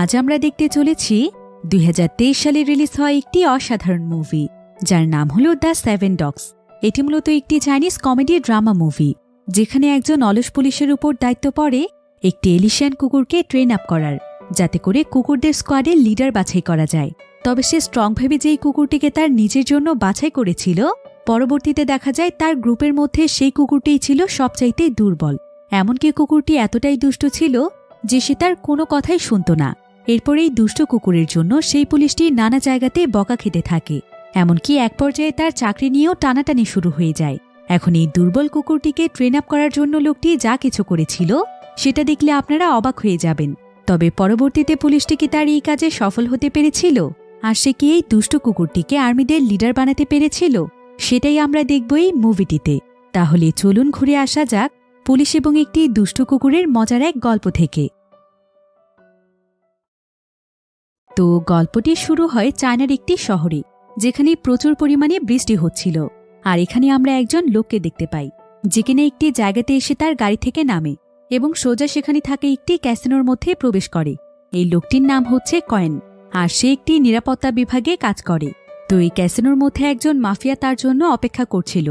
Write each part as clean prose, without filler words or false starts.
আজ আমরা দেখতে চলেছি 2023 সালে রিলিজ হওয়া একটি অসাধারণ মুভি, যার নাম হল দ্য সেভেন ডগস। এটি মূলত একটি চাইনিজ কমেডি ড্রামা মুভি, যেখানে একজন অলস পুলিশের উপর দায়িত্ব পড়ে একটি এলিশিয়ান কুকুরকে ট্রেন আপ করার, যাতে করে কুকুরদের স্কোয়াডের লিডার বাছাই করা যায়। তবে সে স্ট্রং ভেবে যেই কুকুরটিকে তার নিজের জন্য বাছাই করেছিল, পরবর্তীতে দেখা যায় তার গ্রুপের মধ্যে সেই কুকুরটিই ছিল সবচাইতে দুর্বল। এমনকি কুকুরটি এতটাই দুষ্ট ছিল যে সে তার কোনো কথাই শুনত না। এরপর এই দুষ্ট কুকুরের জন্য সেই পুলিশটি নানা জায়গাতে বকা খেতে থাকে, এমনকি এক পর্যায়ে তার চাকরি নিয়েও টানাটানি শুরু হয়ে যায়। এখন এই দুর্বল কুকুরটিকে ট্রেন আপ করার জন্য লোকটি যা কিছু করেছিল সেটা দেখলে আপনারা অবাক হয়ে যাবেন। তবে পরবর্তীতে পুলিশটি কি তার এই কাজে সফল হতে পেরেছিল, আর সে কি এই দুষ্ট কুকুরটিকে আর্মিদের লিডার বানাতে পেরেছিল, সেটাই আমরা দেখব এই মুভিটিতে। তাহলে চলুন ঘুরে আসা যাক পুলিশ এবং একটি দুষ্ট কুকুরের মজার এক গল্প থেকে। তো গল্পটি শুরু হয় চায়নার একটি শহরে, যেখানে প্রচুর পরিমাণে বৃষ্টি হচ্ছিল। আর এখানে আমরা একজন লোককে দেখতে পাই, যে কিনা একটি জায়গাতে এসে তার গাড়ি থেকে নামে এবং সোজা সেখানে থাকে একটি ক্যাসিনোর মধ্যে প্রবেশ করে। এই লোকটির নাম হচ্ছে কয়েন, আর সে একটি নিরাপত্তা বিভাগে কাজ করে। তো এই ক্যাসিনোর মধ্যে একজন মাফিয়া তার জন্য অপেক্ষা করছিল।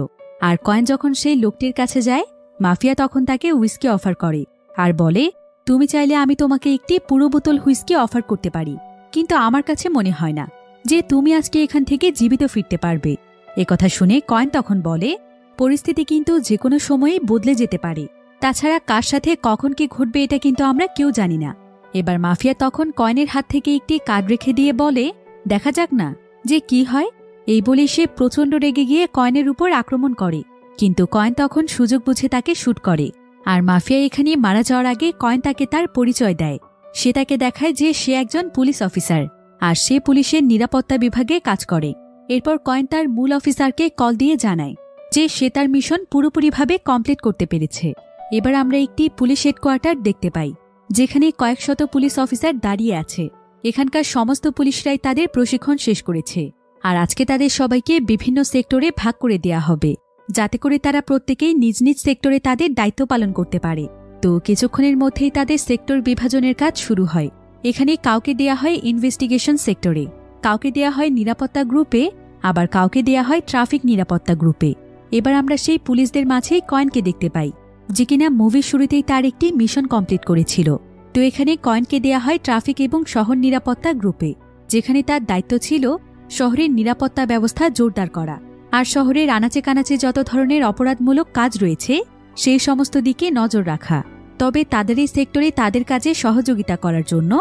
আর কয়েন যখন সেই লোকটির কাছে যায়, মাফিয়া তখন তাকে হুইস্কি অফার করে আর বলে, তুমি চাইলে আমি তোমাকে একটি পুরো বোতল হুইস্কি অফার করতে পারি, কিন্তু আমার কাছে মনে হয় না যে তুমি আজকে এখান থেকে জীবিত ফিরতে পারবে। একথা শুনে কয়েন তখন বলে, পরিস্থিতি কিন্তু যে কোনো সময়েই বদলে যেতে পারে, তাছাড়া কার সাথে কখন কি ঘটবে এটা কিন্তু আমরা কেউ জানি না। এবার মাফিয়া তখন কয়েনের হাত থেকে একটি কার্ড রেখে দিয়ে বলে, দেখা যাক না যে কি হয়। এই বলে সে প্রচণ্ড রেগে গিয়ে কয়েনের উপর আক্রমণ করে, কিন্তু কয়েন তখন সুযোগ বুঝে তাকে শুট করে। আর মাফিয়া এখানে মারা যাওয়ার আগে কয়েন তাকে তার পরিচয় দেয়। সে তাকে দেখায় যে সে একজন পুলিশ অফিসার, আর সে পুলিশের নিরাপত্তা বিভাগে কাজ করে। এরপর কয়েন তার মূল অফিসারকে কল দিয়ে জানায় যে সে তার মিশন পুরোপুরিভাবে কমপ্লিট করতে পেরেছে। এবার আমরা একটি পুলিশ হেডকোয়ার্টার দেখতে পাই, যেখানে কয়েকশত পুলিশ অফিসার দাঁড়িয়ে আছে। এখানকার সমস্ত পুলিশরাই তাদের প্রশিক্ষণ শেষ করেছে, আর আজকে তাদের সবাইকে বিভিন্ন সেক্টরে ভাগ করে দেয়া হবে, যাতে করে তারা প্রত্যেকেই নিজ নিজ সেক্টরে তাদের দায়িত্ব পালন করতে পারে। তো কিছুক্ষণের মধ্যেই তাদের সেক্টর বিভাজনের কাজ শুরু হয়। এখানে কাউকে দেয়া হয় ইনভেস্টিগেশন সেক্টরে, কাউকে দেয়া হয় নিরাপত্তা গ্রুপে, আবার কাউকে দেয়া হয় ট্রাফিক নিরাপত্তা গ্রুপে। এবার আমরা সেই পুলিশদের মাঝেই কয়েনকে দেখতে পাই, যে কিনা মুভির শুরুতেই তার একটি মিশন কমপ্লিট করেছিল। তো এখানে কয়েনকে দেয়া হয় ট্রাফিক এবং শহর নিরাপত্তা গ্রুপে, যেখানে তার দায়িত্ব ছিল শহরের নিরাপত্তা ব্যবস্থা জোরদার করা, আর শহরের আনাচে কানাচে যত ধরনের অপরাধমূলক কাজ রয়েছে সেই সমস্ত দিকে নজর রাখা। তবে তাদের এই সেক্টরে তাদের কাজে সহযোগিতা করার জন্য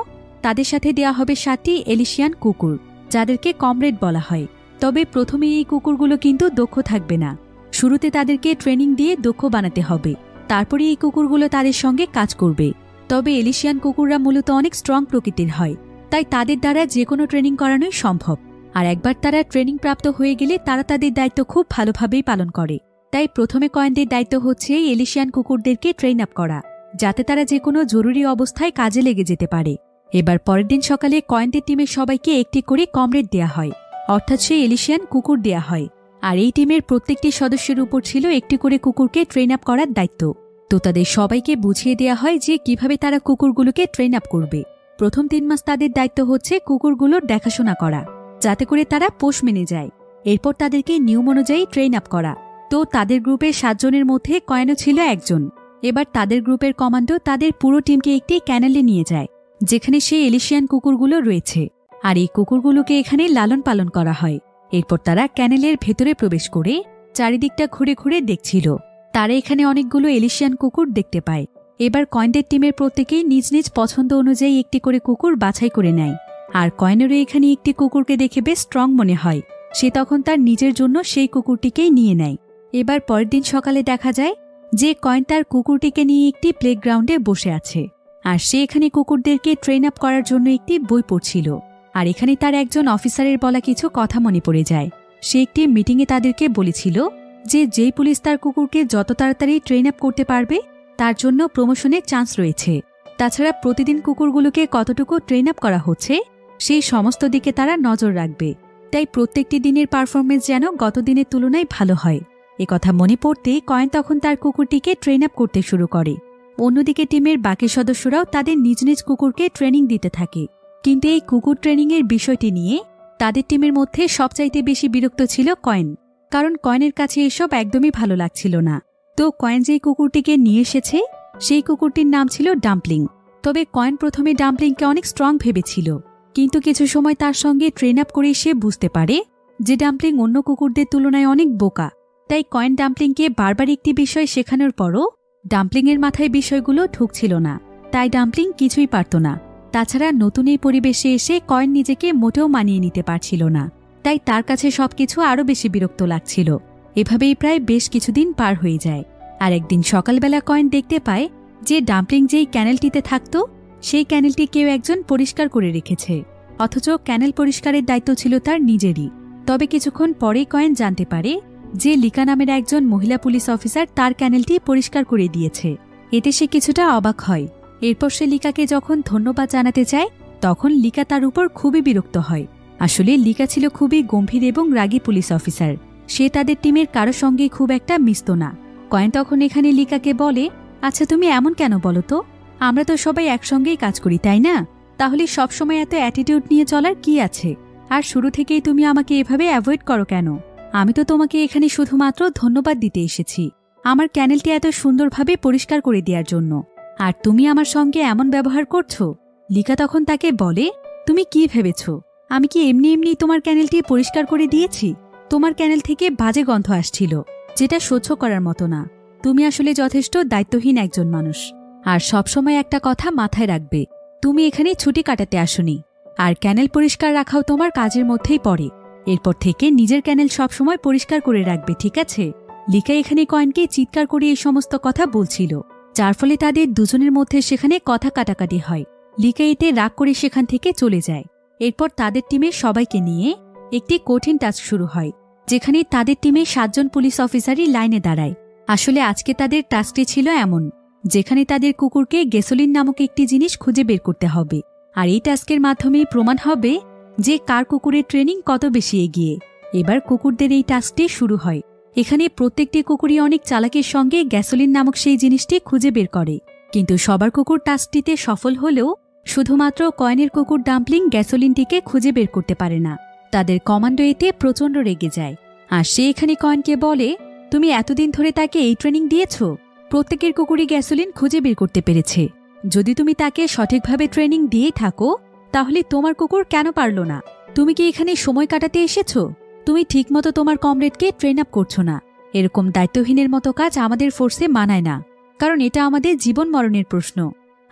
তাদের সাথে দেয়া হবে 7টি এলিশিয়ান কুকুর, যাদেরকে কমরেড বলা হয়। তবে প্রথমে এই কুকুরগুলো কিন্তু দক্ষ থাকবে না, শুরুতে তাদেরকে ট্রেনিং দিয়ে দক্ষ বানাতে হবে, তারপরে এই কুকুরগুলো তাদের সঙ্গে কাজ করবে। তবে এলিশিয়ান কুকুররা মূলত অনেক স্ট্রং প্রকৃতির হয়, তাই তাদের দ্বারা যে কোনো ট্রেনিং করানোই সম্ভব। আর একবার তারা ট্রেনিং প্রাপ্ত হয়ে গেলে তারা তাদের দায়িত্ব খুব ভালোভাবেই পালন করে। তাই প্রথমে কয়েনদের দায়িত্ব হচ্ছে এই এলিশিয়ান কুকুরদেরকে ট্রেন আপ করা, যাতে তারা যে কোনো জরুরি অবস্থায় কাজে লেগে যেতে পারে। এবার পরের দিন সকালে কয়েনদের টিমের সবাইকে একটি করে কমরেড দেয়া হয়, অর্থাৎ সেই এলিশিয়ান কুকুর দেয়া হয়। আর এই টিমের প্রত্যেকটি সদস্যের উপর ছিল একটি করে কুকুরকে ট্রেন আপ করার দায়িত্ব। তো তাদের সবাইকে বুঝিয়ে দেয়া হয় যে কিভাবে তারা কুকুরগুলোকে ট্রেন আপ করবে। প্রথম 3 মাস তাদের দায়িত্ব হচ্ছে কুকুরগুলোর দেখাশোনা করা, যাতে করে তারা পোষ মেনে যায়। এরপর তাদেরকে নিয়ম অনুযায়ী ট্রেন আপ করা। তো তাদের গ্রুপের 7 জনের মধ্যে কয়েনও ছিল একজন। এবার তাদের গ্রুপের কমান্ডো তাদের পুরো টিমকে একটি ক্যানেলে নিয়ে যায়, যেখানে সেই এলিশিয়ান কুকুরগুলো রয়েছে, আর এই কুকুরগুলোকে এখানে লালন পালন করা হয়। এরপর তারা ক্যানেলের ভেতরে প্রবেশ করে চারিদিকটা ঘুরে ঘুরে দেখছিল। তারা এখানে অনেকগুলো এলিশিয়ান কুকুর দেখতে পায়। এবার কয়েনদের টিমের প্রত্যেকেই নিজ নিজ পছন্দ অনুযায়ী একটি করে কুকুর বাছাই করে নেয়। আর কয়েনেরও এখানে একটি কুকুরকে দেখে বেশ স্ট্রং মনে হয়, সে তখন তার নিজের জন্য সেই কুকুরটিকেই নিয়ে নেয়। এবার পরের দিন সকালে দেখা যায় যে কয়েন তার কুকুরটিকে নিয়ে একটি প্লেগ্রাউন্ডে বসে আছে, আর সে এখানে কুকুরদেরকে ট্রেন আপ করার জন্য একটি বই পড়ছিল। আর এখানে তার একজন অফিসারের বলা কিছু কথা মনে পড়ে যায়। সে একটি মিটিংয়ে তাদেরকে বলেছিল যে যেই পুলিশ তার কুকুরকে যত তাড়াতাড়ি ট্রেন আপ করতে পারবে তার জন্য প্রমোশনের চান্স রয়েছে। তাছাড়া প্রতিদিন কুকুরগুলোকে কতটুকু ট্রেন আপ করা হচ্ছে সেই সমস্ত দিকে তারা নজর রাখবে। তাই প্রত্যেকটি দিনের পারফরমেন্স যেন গত দিনের তুলনায় ভালো হয়। একথা মনে পড়তেই কয়েন তখন তার কুকুরটিকে ট্রেন আপ করতে শুরু করে। অন্যদিকে টিমের বাকি সদস্যরাও তাদের নিজ নিজ কুকুরকে ট্রেনিং দিতে থাকে। কিন্তু এই কুকুর ট্রেনিংয়ের বিষয়টি নিয়ে তাদের টিমের মধ্যে সবচাইতে বেশি বিরক্ত ছিল কয়েন, কারণ কয়েনের কাছে এসব একদমই ভালো লাগছিল না। তো কয়েন যেই কুকুরটিকে নিয়ে এসেছে সেই কুকুরটির নাম ছিল ডাম্পলিং। তবে কয়েন প্রথমে ডাম্পলিংকে অনেক স্ট্রং ভেবেছিল, কিন্তু কিছু সময় তার সঙ্গে ট্রেন আপ করে সে বুঝতে পারে যে ডাম্পলিং অন্য কুকুরদের তুলনায় অনেক বোকা। তাই কয়েন ডাম্পলিংকে বারবার একটি বিষয় শেখানোর পরও ডাম্পলিংয়ের মাথায় বিষয়গুলো ঢুকছিল না। তাই ডাম্পলিং কিছুই পারত না। তাছাড়া নতুন এই পরিবেশে এসে কয়েন নিজেকে মোটেও মানিয়ে নিতে পারছিল না। তাই তার কাছে সবকিছু আরও বেশি বিরক্ত লাগছিল। এভাবেই প্রায় বেশ কিছুদিন পার হয়ে যায়। আর একদিন সকালবেলা কয়েন দেখতে পায় যে ডাম্পলিং যেই ক্যানেলটিতে থাকত সেই ক্যানেলটি কেউ একজন পরিষ্কার করে রেখেছে, অথচ ক্যানেল পরিষ্কারের দায়িত্ব ছিল তার নিজেরই। তবে কিছুক্ষণ পরেই কয়েন জানতে পারে যে লিকা নামের একজন মহিলা পুলিশ অফিসার তার ক্যানেলটি পরিষ্কার করে দিয়েছে। এতে সে কিছুটা অবাক হয়। এরপর সে লিকাকে যখন ধন্যবাদ জানাতে চায় তখন লিকা তার উপর খুবই বিরক্ত হয়। আসলে লিকা ছিল খুবই গম্ভীর এবং রাগী পুলিশ অফিসার। সে তাদের টিমের কারো সঙ্গে খুব একটা মিশত না। কয়েন তখন এখানে লিকাকে বলে, আচ্ছা তুমি এমন কেন বলো তো? আমরা তো সবাই একসঙ্গেই কাজ করি, তাই না? তাহলে সবসময় এত অ্যাটিটিউড নিয়ে চলার কি আছে? আর শুরু থেকেই তুমি আমাকে এভাবে অ্যাভয়েড করো কেন? আমি তো তোমাকে এখানে শুধুমাত্র ধন্যবাদ দিতে এসেছি, আমার ক্যানেলটি এত সুন্দরভাবে পরিষ্কার করে দেওয়ার জন্য। আর তুমি আমার সঙ্গে এমন ব্যবহার করছো। লিকা তখন তাকে বলে, তুমি কি ভেবেছ আমি কি এমনি এমনি তোমার ক্যানেলটি পরিষ্কার করে দিয়েছি? তোমার ক্যানেল থেকে বাজে গন্ধ আসছিল, যেটা সহ্য করার মতো না। তুমি আসলে যথেষ্ট দায়িত্বহীন একজন মানুষ। আর সবসময় একটা কথা মাথায় রাখবে, তুমি এখানে ছুটি কাটাতে আসোনি। আর ক্যানেল পরিষ্কার রাখাও তোমার কাজের মধ্যেই পড়ে। এরপর থেকে নিজের ক্যানেল সবসময় পরিষ্কার করে রাখবে, ঠিক আছে? লিকা এখানে কয়েনকে চিৎকার করে এই সমস্ত কথা বলছিল, যার ফলে তাদের দুজনের মধ্যে সেখানে কথা কাটাকাটি হয়। লিকা এতে রাগ করে সেখান থেকে চলে যায়। এরপর তাদের টিমের সবাইকে নিয়ে একটি কঠিন টাস্ক শুরু হয়, যেখানে তাদের টিমে 7 জন পুলিশ অফিসারই লাইনে দাঁড়ায়। আসলে আজকে তাদের টাস্কটি ছিল এমন, যেখানে তাদের কুকুরকে গ্যাসোলিন নামক একটি জিনিস খুঁজে বের করতে হবে। আর এই টাস্কের মাধ্যমেই প্রমাণ হবে যে কার কুকুরের ট্রেনিং কত বেশি এগিয়ে। এবার কুকুরদের এই টাস্কটি শুরু হয়। এখানে প্রত্যেকটি কুকুরই অনেক চালাকির সঙ্গে গ্যাসোলিন নামক সেই জিনিসটি খুঁজে বের করে। কিন্তু সবার কুকুর টাস্কটিতে সফল হলেও শুধুমাত্র কয়েনের কুকুর ডাম্পলিং গ্যাসোলিনটিকে খুঁজে বের করতে পারে না। তাদের কমান্ডো এতে প্রচণ্ড রেগে যায়। আর সে এখানে কয়েনকে বলে, তুমি এতদিন ধরে তাকে এই ট্রেনিং দিয়েছ, প্রত্যেকের কুকুরই গ্যাসোলিন খুঁজে বের করতে পেরেছে। যদি তুমি তাকে সঠিকভাবে ট্রেনিং দিয়েই থাকো তাহলে তোমার কুকুর কেন পারল না? তুমি কি এখানে সময় কাটাতে এসেছ? তুমি ঠিকমতো তোমার কমরেডকে ট্রেন আপ করছো না। এরকম দায়িত্বহীনের মতো কাজ আমাদের ফোর্সে মানায় না, কারণ এটা আমাদের জীবন মরণের প্রশ্ন।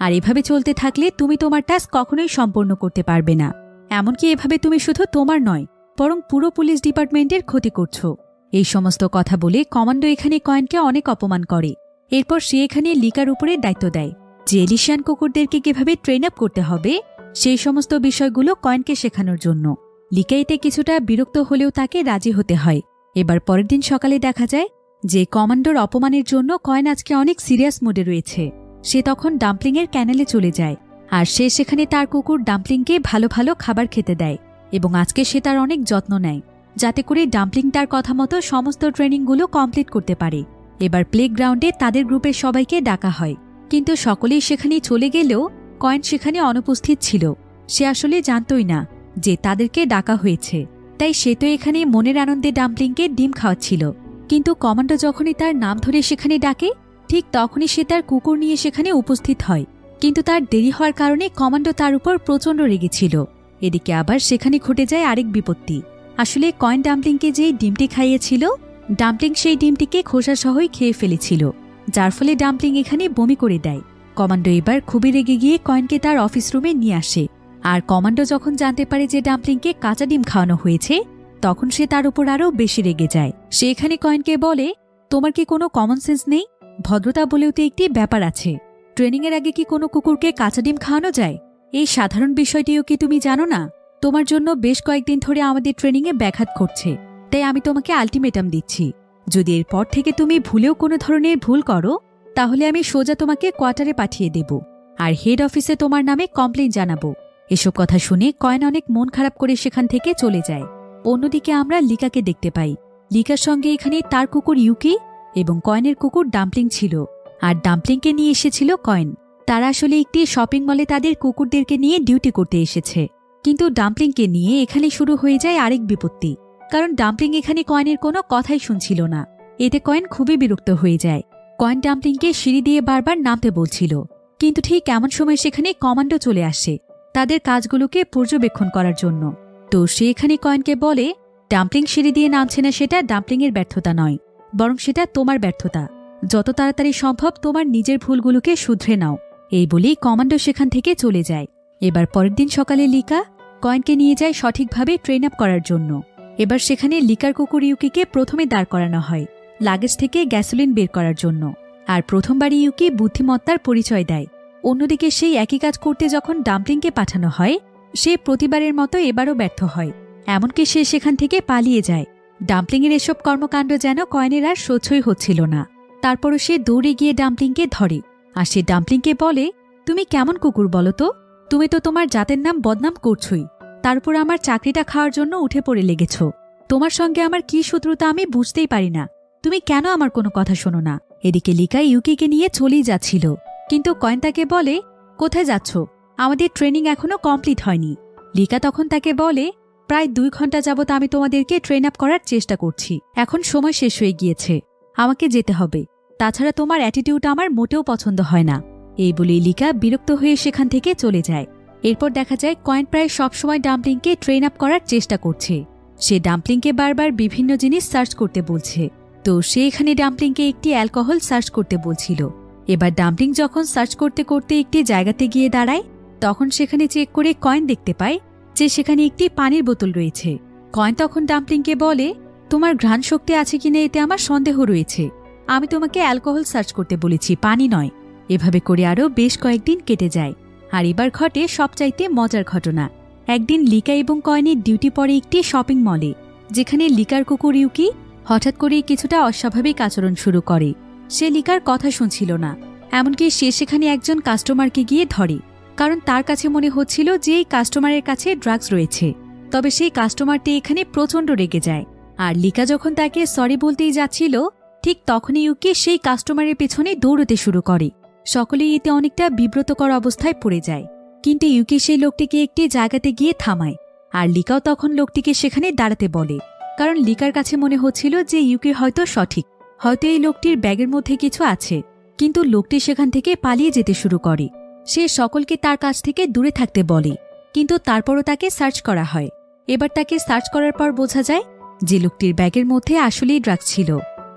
আর এভাবে চলতে থাকলে তুমি তোমার টাস্ক কখনোই সম্পূর্ণ করতে পারবে না। এমনকি এভাবে তুমি শুধু তোমার নয়, বরং পুরো পুলিশ ডিপার্টমেন্টের ক্ষতি করছো। এই সমস্ত কথা বলে কমান্ডো এখানে কয়েনকে অনেক অপমান করে। এরপর সে এখানে লিকার উপরে দায়িত্ব দেয় যে এলিশিয়ান কুকুরদেরকে কিভাবে ট্রেন আপ করতে হবে সেই সমস্ত বিষয়গুলো কয়েনকে শেখানোর জন্য। লিকা এতে কিছুটা বিরক্ত হলেও তাকে রাজি হতে হয়। এবার পরের দিন সকালে দেখা যায় যে কমান্ডোর অপমানের জন্য কয়েন আজকে অনেক সিরিয়াস মুডে রয়েছে। সে তখন ডাম্পলিংয়ের ক্যানেলে চলে যায়। আর সে সেখানে তার কুকুর ডাম্পলিংকে ভালো ভালো খাবার খেতে দেয় এবং আজকে সে তার অনেক যত্ন নেয়, যাতে করে ডাম্পলিং তার কথা মতো সমস্ত ট্রেনিংগুলো কমপ্লিট করতে পারে। এবার প্লেগ্রাউন্ডে তাদের গ্রুপের সবাইকে ডাকা হয়, কিন্তু সকলেই সেখানে চলে গেলেও কয়েন সেখানে অনুপস্থিত ছিল। সে আসলে জানতই না যে তাদেরকে ডাকা হয়েছে। তাই সে তো এখানে মনের আনন্দে ডাম্পলিংকে ডিম খাওয়াচ্ছিল। কিন্তু কমান্ডো যখনই তার নাম ধরে সেখানে ডাকে ঠিক তখনই সে তার কুকুর নিয়ে সেখানে উপস্থিত হয়। কিন্তু তার দেরি হওয়ার কারণে কমান্ডো তার উপর প্রচণ্ড রেগেছিল। এদিকে আবার সেখানে ঘটে যায় আরেক বিপত্তি। আসলে কয়েন ডাম্পলিংকে যেই ডিমটি খাইয়েছিল, ডাম্পলিং সেই ডিমটিকে খোসা সহই খেয়ে ফেলেছিল, যার ফলে ডাম্পলিং এখানে বমি করে দেয়। কমান্ডো এবার খুবই রেগে গিয়ে কয়েনকে তার অফিস রুমে নিয়ে আসে। আর কমান্ডো যখন জানতে পারে যে ডাম্পলিংকে কাঁচা ডিম খাওয়ানো হয়েছে তখন সে তার উপর আরও বেশি রেগে যায়। সে এখানে কয়েনকে বলে, তোমার কি কোনো কমন সেন্স নেই? ভদ্রতা বলেও তো একটি ব্যাপার আছে। ট্রেনিংয়ের আগে কি কোনো কুকুরকে কাঁচা ডিম খাওয়ানো যায়? এই সাধারণ বিষয়টিও কি তুমি জানো না? তোমার জন্য বেশ কয়েকদিন ধরে আমাদের ট্রেনিংয়ে ব্যাঘাত ঘটছে। তাই আমি তোমাকে আলটিমেটাম দিচ্ছি, যদি এরপর থেকে তুমি ভুলেও কোনো ধরনের ভুল করো তাহলে আমি সোজা তোমাকে কোয়ার্টারে পাঠিয়ে দেব আর হেড অফিসে তোমার নামে কমপ্লেইন জানাবো। এসব কথা শুনে কয়েন অনেক মন খারাপ করে সেখান থেকে চলে যায়। অন্যদিকে আমরা লিকাকে দেখতে পাই। লিকার সঙ্গে এখানে তার কুকুর ইউকি এবং কয়েনের কুকুর ডাম্পলিং ছিল। আর ডাম্পলিংকে নিয়ে এসেছিল কয়েন। তারা আসলে একটি শপিং মলে তাদের কুকুরদেরকে নিয়ে ডিউটি করতে এসেছে। কিন্তু ডাম্পলিংকে নিয়ে এখানে শুরু হয়ে যায় আরেক বিপত্তি, কারণ ডাম্পলিং এখানে কয়েনের কোনো কথাই শুনছিল না। এতে কয়েন খুবই বিরক্ত হয়ে যায়। কয়েন ডাম্পলিংকে সিঁড়ি দিয়ে বারবার নামতে বলছিল, কিন্তু ঠিক এমন সময় সেখানে কমান্ডো চলে আসে তাদের কাজগুলোকে পর্যবেক্ষণ করার জন্য। তো সে এখানে কয়েনকে বলে, ডাম্পলিং সিঁড়ি দিয়ে নামছে না সেটা ডাম্পলিংয়ের ব্যর্থতা নয়, বরং সেটা তোমার ব্যর্থতা। যত তাড়াতাড়ি সম্ভব তোমার নিজের ভুলগুলোকে শুধরে নাও। এই বলেই কমান্ডো সেখান থেকে চলে যায়। এবার পরের দিন সকালে লিকা কয়েনকে নিয়ে যায় সঠিকভাবে ট্রেন আপ করার জন্য। এবার সেখানে লিকার কুকুর ইউকিকে প্রথমে দাঁড় করানো হয় লাগেজ থেকে গ্যাসোলিন বের করার জন্য। আর প্রথমবারই ইউকি বুদ্ধিমত্তার পরিচয় দেয়। অন্যদিকে সেই একই কাজ করতে যখন ডাম্পলিংকে পাঠানো হয়, সে প্রতিবারের মতো এবারও ব্যর্থ হয়। এমনকি সে সেখান থেকে পালিয়ে যায়। ডাম্পলিংয়ের এসব কর্মকাণ্ড যেন কয়েনের আর সহ্যই হচ্ছিল না। তারপরও সে দৌড়ে গিয়ে ডাম্পলিংকে ধরে। আর সে ডাম্পলিংকে বলে, তুমি কেমন কুকুর বলো তো? তুমি তো তোমার জাতের নাম বদনাম করছই, তারপর আমার চাকরিটা খাওয়ার জন্য উঠে পড়ে লেগেছ। তোমার সঙ্গে আমার কি শত্রুতা আমি বুঝতেই পারি না। তুমি কেন আমার কোনো কথা শোনো না? এদিকে লিকা ইউকিকে নিয়ে চলেই যাচ্ছিল, কিন্তু কয়েন তাকে বলে, কোথায় যাচ্ছ? আমাদের ট্রেনিং এখনো কমপ্লিট হয়নি। লিকা তখন তাকে বলে, প্রায় 2 ঘন্টা যাবত আমি তোমাদেরকে ট্রেন আপ করার চেষ্টা করছি। এখন সময় শেষ হয়ে গিয়েছে, আমাকে যেতে হবে। তাছাড়া তোমার অ্যাটিটিউড আমার মোটেও পছন্দ হয় না। এই বলে লিকা বিরক্ত হয়ে সেখান থেকে চলে যায়। এরপর দেখা যায় কয়েন প্রায় সবসময় ডাম্পলিংকে ট্রেন আপ করার চেষ্টা করছে। সে ডাম্পলিংকে বারবার বিভিন্ন জিনিস সার্চ করতে বলছে। তো সে এখানে ডাম্পলিংকে একটি অ্যালকোহল সার্চ করতে বলছিল। এবার ডাম্পলিং যখন সার্চ করতে করতে একটি জায়গাতে গিয়ে দাঁড়ায়, তখন সেখানে চেক করে কয়েন দেখতে পায় যে সেখানে একটি পানির বোতল রয়েছে। কয়েন তখন ডাম্পলিংকে বলে, তোমার ঘ্রাণ শক্তি আছে কিনা এতে আমার সন্দেহ রয়েছে। আমি তোমাকে অ্যালকোহল সার্চ করতে বলেছি, পানি নয়। এভাবে করে আরও বেশ কয়েকদিন কেটে যায়। আর এবার ঘটে সবচাইতে মজার ঘটনা। একদিন লিকা এবং কয়েনের ডিউটি পড়ে একটি শপিং মলে, যেখানে লিকার কুকুর ইউকি হঠাৎ করে কিছুটা অস্বাভাবিক আচরণ শুরু করে। সে লিকার কথা শুনছিল না। এমনকি সে সেখানে একজন কাস্টমারকে গিয়ে ধরে, কারণ তার কাছে মনে হচ্ছিল যে এই কাস্টমারের কাছে ড্রাগস রয়েছে। তবে সেই কাস্টমারটি এখানে প্রচণ্ড রেগে যায়। আর লিকা যখন তাকে সরি বলতেই যাচ্ছিল, ঠিক তখনই ইউকি সেই কাস্টমারের পেছনে দৌড়তে শুরু করে। সকলেই এতে অনেকটা বিব্রতকর অবস্থায় পড়ে যায়। কিন্তু ইউকি সেই লোকটিকে একটি জায়গাতে গিয়ে থামায়। আর লিকাও তখন লোকটিকে সেখানে দাঁড়াতে বলে, কারণ লিকার কাছে মনে হচ্ছিল যে ইউকি হয়তো সঠিক, হয়তো এই লোকটির ব্যাগের মধ্যে কিছু আছে। কিন্তু লোকটি সেখান থেকে পালিয়ে যেতে শুরু করে। সে সকলকে তার কাছ থেকে দূরে থাকতে বলে, কিন্তু তারপরও তাকে সার্চ করা হয়। এবার তাকে সার্চ করার পর বোঝা যায় যে লোকটির ব্যাগের মধ্যে আসলেই ড্রাগস ছিল।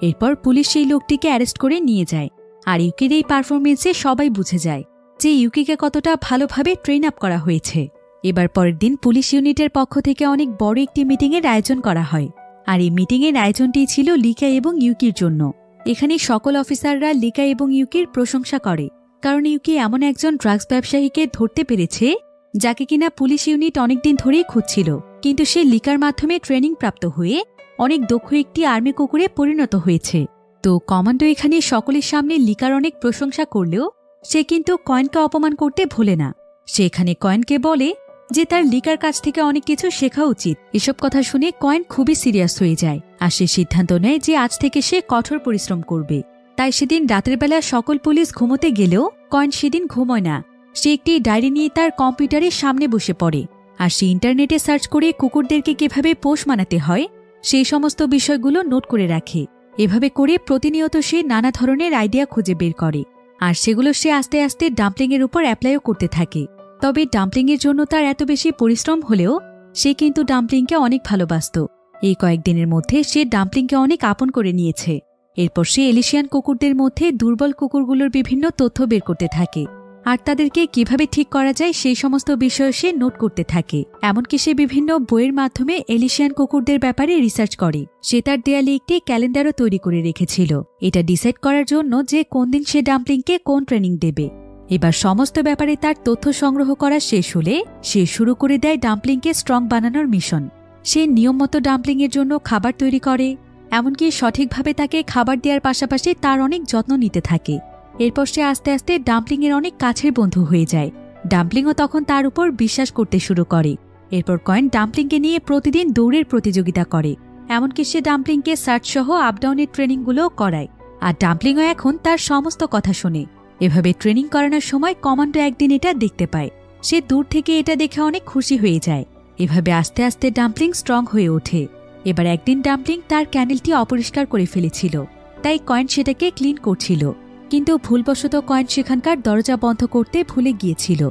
এরপর পুলিশ সেই লোকটিকে অ্যারেস্ট করে নিয়ে যায়। আর ইউকির এই পারফরমেন্সে সবাই বুঝে যায় যে ইউকিকে কতটা ভালোভাবে ট্রেন আপ করা হয়েছে। এবার পরের দিন পুলিশ ইউনিটের পক্ষ থেকে অনেক বড় একটি মিটিংয়ের আয়োজন করা হয়। আর এই মিটিংয়ের আয়োজনটি ছিল লিকা এবং ইউকির জন্য। এখানে সকল অফিসাররা লিকা এবং ইউকির প্রশংসা করে, কারণ ইউকি এমন একজন ড্রাগস ব্যবসায়ীকে ধরতে পেরেছে যাকে কিনা পুলিশ ইউনিট অনেকদিন ধরেই খুঁজছিল। কিন্তু সে লিকার মাধ্যমে ট্রেনিং প্রাপ্ত হয়ে অনেক দক্ষ একটি আর্মি কুকুরে পরিণত হয়েছে। তো কমান্ডো এখানে সকলের সামনে লিকার অনেক প্রশংসা করলেও সে কিন্তু কয়েনকে অপমান করতে ভোলে না। সে এখানে কয়েনকে বলে যে তার লিকার কাছ থেকে অনেক কিছু শেখা উচিত। এসব কথা শুনে কয়েন খুবই সিরিয়াস হয়ে যায়। আর সে সিদ্ধান্ত নেয় যে আজ থেকে সে কঠোর পরিশ্রম করবে। তাই সেদিন রাতের বেলা সকল পুলিশ ঘুমোতে গেলেও কয়েন সেদিন ঘুমোয় না। সে একটি ডায়েরি নিয়ে তার কম্পিউটারের সামনে বসে পড়ে। আর সে ইন্টারনেটে সার্চ করে কুকুরদেরকে কিভাবে পোষ মানাতে হয় সেই সমস্ত বিষয়গুলো নোট করে রাখে। এভাবে করে প্রতিনিয়ত সে নানা ধরনের আইডিয়া খুঁজে বের করে। আর সেগুলো সে আস্তে আস্তে ডাম্পলিংয়ের উপর অ্যাপ্লাইও করতে থাকে। তবে ডাম্পলিংয়ের জন্য তার এত বেশি পরিশ্রম হলেও সে কিন্তু ডাম্পলিংকে অনেক ভালোবাসত। এই কয়েকদিনের মধ্যে সে ডাম্পলিংকে অনেক আপন করে নিয়েছে। এরপর সে এলিশিয়ান কুকুরদের মধ্যে দুর্বল কুকুরগুলোর বিভিন্ন তথ্য বের করতে থাকে। আর তাদেরকে কিভাবে ঠিক করা যায় সেই সমস্ত বিষয় সে নোট করতে থাকে। এমনকি সে বিভিন্ন বইয়ের মাধ্যমে এলিশিয়ান কুকুরদের ব্যাপারে রিসার্চ করে। সে তার দেয়ালে একটি ক্যালেন্ডারও তৈরি করে রেখেছিল, এটা ডিসাইড করার জন্য যে কোন দিন সে ডাম্পলিংকে কোন ট্রেনিং দেবে। এবার সমস্ত ব্যাপারে তার তথ্য সংগ্রহ করা শেষ হলে সে শুরু করে দেয় ডাম্পলিংকে স্ট্রং বানানোর মিশন। সে নিয়ম মতো ডাম্পলিংয়ের জন্য খাবার তৈরি করে, এমনকি সঠিকভাবে তাকে খাবার দেওয়ার পাশাপাশি তার অনেক যত্ন নিতে থাকে। এরপর সে আস্তে আস্তে ডাম্পলিংয়ের অনেক কাছের বন্ধু হয়ে যায়। ডাম্পলিংও তখন তার উপর বিশ্বাস করতে শুরু করে। এরপর কয়েন ডাম্পলিংকে নিয়ে প্রতিদিন দৌড়ের প্রতিযোগিতা করে। এমনকি সে ডাম্পলিংকে সার্চ সহ আপডাউনের ট্রেনিংগুলোও করায়। আর ডাম্পলিংও এখন তার সমস্ত কথা শোনে। এভাবে ট্রেনিং করানোর সময় কমান্ডো একদিন এটা দেখতে পায়। সে দূর থেকে এটা দেখে অনেক খুশি হয়ে যায়। এভাবে আস্তে আস্তে ডাম্পলিং স্ট্রং হয়ে ওঠে। এবার একদিন ডাম্পলিং তার ক্যানেলটি অপরিষ্কার করে ফেলেছিল, তাই কয়েন সেটাকে ক্লিন করছিল। কিন্তু ভুলবশত কয়েন সেখানকার দরজা বন্ধ করতে ভুলে গিয়েছিল,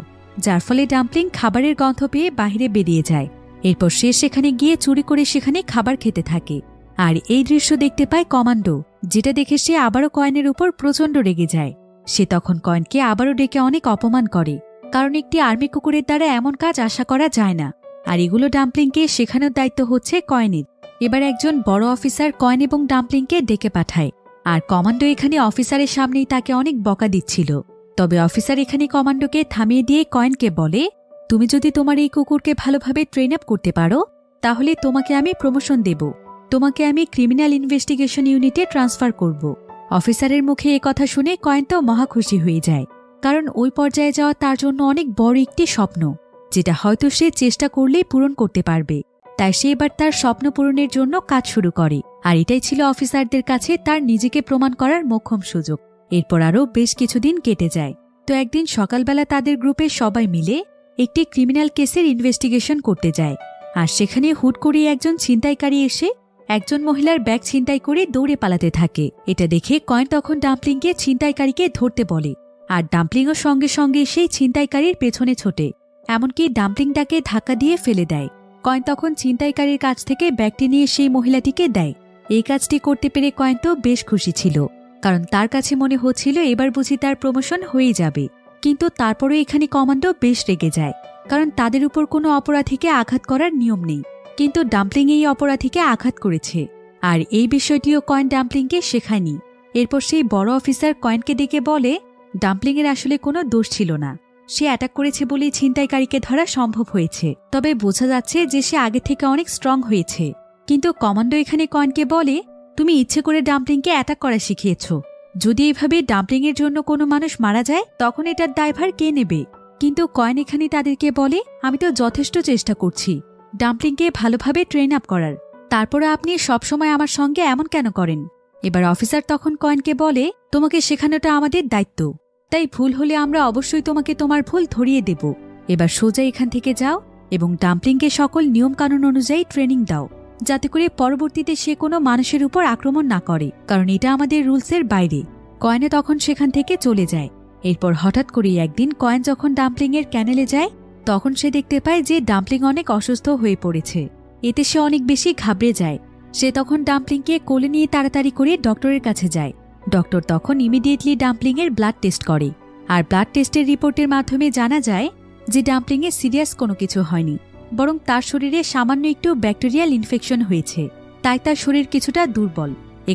যার ফলে ডাম্পলিং খাবারের গন্ধ পেয়ে বাহিরে বেরিয়ে যায়। এরপর সে সেখানে গিয়ে চুরি করে সেখানে খাবার খেতে থাকে। আর এই দৃশ্য দেখতে পায় কমান্ডো, যেটা দেখে সে আবারও কয়েনের উপর প্রচণ্ড রেগে যায়। সে তখন কয়েনকে আবারও ডেকে অনেক অপমান করে, কারণ একটি আর্মি কুকুরের দ্বারা এমন কাজ আশা করা যায় না। আর এগুলো ডাম্পলিংকে শেখানোর দায়িত্ব হচ্ছে কয়েনের। এবার একজন বড় অফিসার কয়েন এবং ডাম্পলিংকে ডেকে পাঠায়। আর কমান্ডো এখানে অফিসারের সামনেই তাকে অনেক বকা দিচ্ছিল। তবে অফিসার এখানে কমান্ডোকে থামিয়ে দিয়ে কয়েনকে বলে, তুমি যদি তোমার এই কুকুরকে ভালোভাবে ট্রেন আপ করতে পারো, তাহলে তোমাকে আমি প্রমোশন দেব, তোমাকে আমি ক্রিমিনাল ইনভেস্টিগেশন ইউনিটে ট্রান্সফার করব। অফিসারের মুখে এ কথা শুনে কয়েন তো মহা খুশি হয়ে যায়, কারণ ওই পর্যায়ে যাওয়া তার জন্য অনেক বড় একটি স্বপ্ন, যেটা হয়তো সে চেষ্টা করলেই পূরণ করতে পারবে। তাই সে এবার তার স্বপ্ন পূরণের জন্য কাজ শুরু করে। আর এটাই ছিল অফিসারদের কাছে তার নিজেকে প্রমাণ করার মোক্ষম সুযোগ। এরপর আরও বেশ কিছুদিন কেটে যায়। তো একদিন সকালবেলা তাদের গ্রুপের সবাই মিলে একটি ক্রিমিনাল কেসের ইনভেস্টিগেশন করতে যায়। আর সেখানে হুট করে একজন ছিনতাইকারী এসে একজন মহিলার ব্যাগ ছিনতাই করে দৌড়ে পালাতে থাকে। এটা দেখে কয়েন তখন ডাম্পলিংকে ছিনতাইকারীকে ধরতে বলে। আর ডাম্পলিংও সঙ্গে সঙ্গে সেই ছিনতাইকারীর পেছনে ছোটে, এমনকি ডাম্পলিংটাকে ধাক্কা দিয়ে ফেলে দেয়। কয়েন তখন ছিনতাইকারীর কাছ থেকে ব্যাগটি নিয়ে সেই মহিলাটিকে দেয়। এই কাজটি করতে পেরে কয়েন তো বেশ খুশি ছিল, কারণ তার কাছে মনে হচ্ছিল এবার বুঝি তার প্রমোশন হয়ে যাবে। কিন্তু তারপরে এখানে কমান্ডো বেশ রেগে যায়, কারণ তাদের উপর কোনো অপরাধীকে আঘাত করার নিয়ম নেই। কিন্তু ডাম্পলিং এই অপরাধীকে আঘাত করেছে, আর এই বিষয়টিও কয়েন ডাম্পলিংকে শেখায়নি। এরপর সেই বড় অফিসার কয়েনকে ডেকে বলে, ডাম্পলিংয়ের আসলে কোনো দোষ ছিল না, সে অ্যাটাক করেছে বলেই ছিনতাইকারীকে ধরা সম্ভব হয়েছে। তবে বোঝা যাচ্ছে যে সে আগে থেকে অনেক স্ট্রং হয়েছে। কিন্তু কমান্ডো এখানে কয়েনকে বলে, তুমি ইচ্ছে করে ডাম্পলিংকে অ্যাটাক করা শিখিয়েছ। যদি এইভাবে ডাম্পলিংয়ের জন্য কোনো মানুষ মারা যায়, তখন এটার দায়ভার কে নেবে? কিন্তু কয়েন এখানে তাদেরকে বলে, আমি তো যথেষ্ট চেষ্টা করছি ডাম্পলিংকে ভালোভাবে ট্রেন আপ করার, তারপরে আপনি সবসময় আমার সঙ্গে এমন কেন করেন? এবার অফিসার তখন কয়েনকে বলে, তোমাকে শেখানোটা আমাদের দায়িত্ব, তাই ভুল হলে আমরা অবশ্যই তোমাকে তোমার ভুল ধরিয়ে দেব। এবার সোজা এখান থেকে যাও এবং ডাম্পলিংকে সকল নিয়মকানুন অনুযায়ী ট্রেনিং দাও, যাতে করে পরবর্তীতে সে কোনো মানুষের উপর আক্রমণ না করে, কারণ এটা আমাদের রুলসের বাইরে। কয়েনে তখন সেখান থেকে চলে যায়। এরপর হঠাৎ করেই একদিন কয়েন যখন ডাম্পলিংয়ের ক্যানেলে যায়, তখন সে দেখতে পায় যে ডাম্পলিং অনেক অসুস্থ হয়ে পড়েছে। এতে সে অনেক বেশি ঘাবড়ে যায়। সে তখন ডাম্পলিংকে কোলে নিয়ে তাড়াতাড়ি করে ডক্টরের কাছে যায়। ডক্টর তখন ইমিডিয়েটলি ডাম্পলিংয়ের ব্লাড টেস্ট করে। আর ব্লাড টেস্টের রিপোর্টের মাধ্যমে জানা যায় যে ডাম্পলিংয়ে সিরিয়াস কোনো কিছু হয়নি, বরং তার শরীরে সামান্য একটু ব্যাকটেরিয়াল ইনফেকশন হয়েছে, তাই তার শরীর কিছুটা দুর্বল।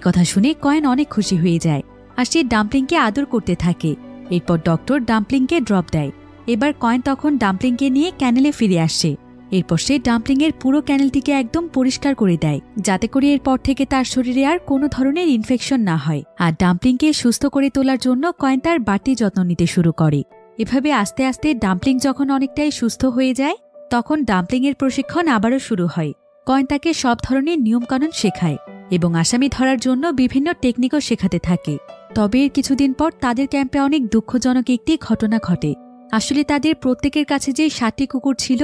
কথা শুনে কয়েন অনেক খুশি হয়ে যায়, আর সে ডাম্পলিংকে আদর করতে থাকে। এরপর ডক্টর ডাম্পলিংকে ড্রপ দেয়। এবার কয়েন তখন ডাম্পলিংকে নিয়ে ক্যানেলে ফিরে আসে। এরপর সে ডাম্পলিংয়ের পুরো ক্যানেলটিকে একদম পরিষ্কার করে দেয়, যাতে করে এরপর থেকে তার শরীরে আর কোনো ধরনের ইনফেকশন না হয়। আর ডাম্পলিংকে সুস্থ করে তোলার জন্য কয়েন তার বাড়তি যত্ন নিতে শুরু করে। এভাবে আস্তে আস্তে ডাম্পলিং যখন অনেকটাই সুস্থ হয়ে যায়, তখন ডাম্পলিংয়ের প্রশিক্ষণ আবারও শুরু হয়। কয়েন তাকে সব ধরনের নিয়মকানুন শেখায় এবং আসামি ধরার জন্য বিভিন্ন টেকনিকও শেখাতে থাকে। তবে এর কিছুদিন পর তাদের ক্যাম্পে অনেক দুঃখজনক একটি ঘটনা ঘটে। আসলে তাদের প্রত্যেকের কাছে যে 7টি কুকুর ছিল,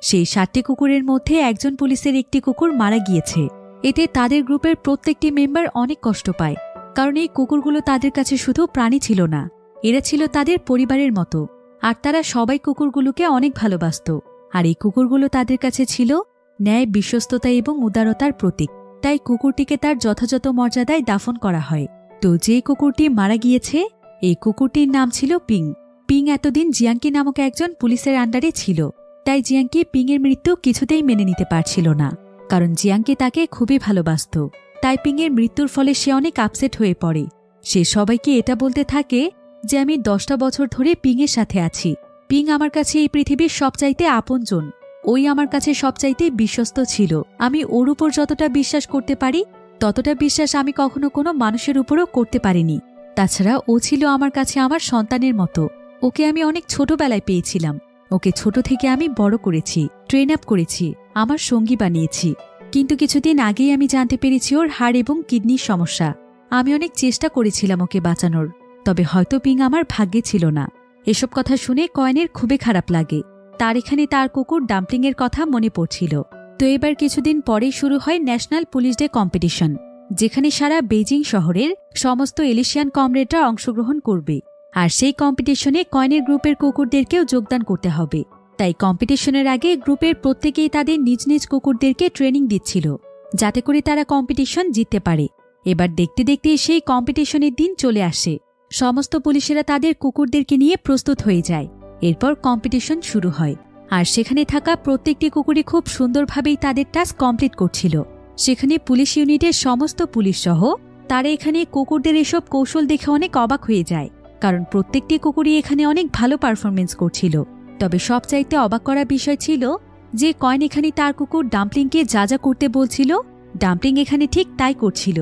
সেই 7টি কুকুরের মধ্যে একজন পুলিশের একটি কুকুর মারা গিয়েছে। এতে তাদের গ্রুপের প্রত্যেকটি মেম্বার অনেক কষ্ট পায়, কারণ এই কুকুরগুলো তাদের কাছে শুধু প্রাণী ছিল না, এরা ছিল তাদের পরিবারের মতো। আর তারা সবাই কুকুরগুলোকে অনেক ভালোবাসত। আর এই কুকুরগুলো তাদের কাছে ছিল ন্যায়, বিশ্বস্ততা এবং উদারতার প্রতীক। তাই কুকুরটিকে তার যথাযথ মর্যাদায় দাফন করা হয়। তো যে কুকুরটি মারা গিয়েছে, এই কুকুরটির নাম ছিল পিং। পিং এতদিন জিয়াংকি নামক একজন পুলিশের আন্ডারে ছিল। তাই জিয়াংকি পিংয়ের মৃত্যু কিছুতেই মেনে নিতে পারছিল না, কারণ জিয়াংকি তাকে খুবই ভালোবাসত। তাই পিংয়ের মৃত্যুর ফলে সে অনেক আপসেট হয়ে পড়ে। সে সবাইকে এটা বলতে থাকে যে আমি 10টা বছর ধরে পিংয়ের সাথে আছি। পিং আমার কাছে এই পৃথিবীর সবচাইতে আপনজন। ওই আমার কাছে সবচাইতে বিশ্বস্ত ছিল। আমি ওর উপর যতটা বিশ্বাস করতে পারি, ততটা বিশ্বাস আমি কখনো কোনো মানুষের উপরও করতে পারিনি। তাছাড়া ও ছিল আমার কাছে আমার সন্তানের মতো। ওকে আমি অনেক ছোটবেলায় পেয়েছিলাম। ওকে ছোট থেকে আমি বড় করেছি, ট্রেন আপ করেছি, আমার সঙ্গী বানিয়েছি। কিন্তু কিছুদিন আগেই আমি জানতে পেরেছি ওর হাড় এবং কিডনির সমস্যা। আমি অনেক চেষ্টা করেছিলাম ওকে বাঁচানোর, তবে হয়তো পিং আমার ভাগ্যে ছিল না। এসব কথা শুনে কয়েনের খুবই খারাপ লাগে। তার এখানে তার কুকুর ডাম্পলিংয়ের কথা মনে পড়ছিল। তো এবার কিছুদিন পরেই শুরু হয় ন্যাশনাল পুলিশ ডে কম্পিটিশন, যেখানে সারা বেজিং শহরের সমস্ত এলিশিয়ান কমরেডরা অংশগ্রহণ করবে। আর সেই কম্পিটিশনে কয়েনের গ্রুপের কুকুরদেরকেও যোগদান করতে হবে। তাই কম্পিটিশনের আগে গ্রুপের প্রত্যেকেই তাদের নিজ নিজ কুকুরদেরকে ট্রেনিং দিচ্ছিল, যাতে করে তারা কম্পিটিশন জিততে পারে। এবার দেখতে দেখতে সেই কম্পিটিশনের দিন চলে আসে। সমস্ত পুলিশেরা তাদের কুকুরদেরকে নিয়ে প্রস্তুত হয়ে যায়। এরপর কম্পিটিশন শুরু হয়, আর সেখানে থাকা প্রত্যেকটি কুকুরই খুব সুন্দরভাবেই তাদের টাস্ক কমপ্লিট করছিল। সেখানে পুলিশ ইউনিটের সমস্ত পুলিশ সহ তারা এখানে কুকুরদের এসব কৌশল দেখে অনেক অবাক হয়ে যায়, কারণ প্রত্যেকটি কুকুরই এখানে অনেক ভালো পারফরমেন্স করছিল। তবে সবচাইতে অবাক করা বিষয় ছিল যে কয়েন এখানে তার কুকুর ডাম্পলিংকে যা যা করতে বলছিল, ডাম্পলিং এখানে ঠিক তাই করছিল।